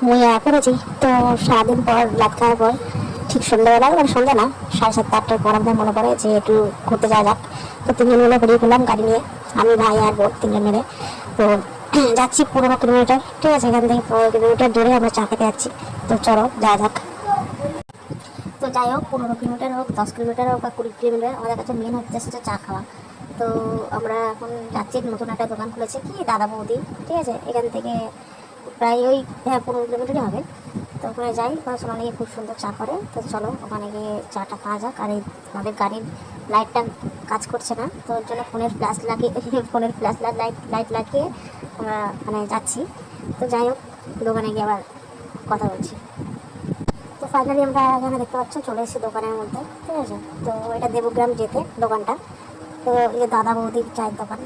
মুই করেছি তো সারাদিন পর রাত খাওয়ার পর ঠিক সন্ধ্যাবেলা মানে সন্ধ্যা না 7:30-8টার পর আমাদের মনে পড়ে যে একটু ঘুরতে যাওয়া যাক। তো 3জন মিলে বেরিয়ে পড়লাম গাড়ি নিয়ে, আমি ভাই আর বোন 3জন মিলে। তো যাচ্ছি 15 কিলোমিটার, ঠিক আছে, এখান থেকে 15 কিলোমিটার দূরে আমরা চা খেতে যাচ্ছি। তো চলো যাওয়া যাক। তো যাই হোক, 15 কিলোমিটার হোক, 10 কিলোমিটার হোক বা 20 কিলোমিটার, আমাদের কাছে মেন হচ্ছে চা খাওয়া। তো আমরা এখন যাচ্ছি, নতুন একটা দোকান খুলেছে কি দাদা বৌদি, ঠিক আছে, এখান থেকে প্রায় ওই 15 কিলোমিটারই হবে। তো ওখানে যাই, পড়াশোনা নিয়ে খুব সুন্দর চা করে। তো চলো ওখানে গিয়ে চাটা খাওয়া যাক। আর এই আমাদের গাড়ির লাইটটা কাজ করছে না, তো ওর জন্য ফোনের ফ্ল্যাশ লাগিয়ে ফোনের ফ্ল্যাশ লাইট লাগিয়ে আমরা মানে যাচ্ছি। তো যাই হোক, দোকানে গিয়ে আবার কথা বলছি। তো ফাইনালি আমরা এখানে দেখতে পাচ্ছ চলে এসেছি দোকানের মধ্যে, ঠিক আছে। তো এটা দেবগ্রাম যেতে দোকানটা। তো এই যে দাদা বৌদির চায়ের দোকান,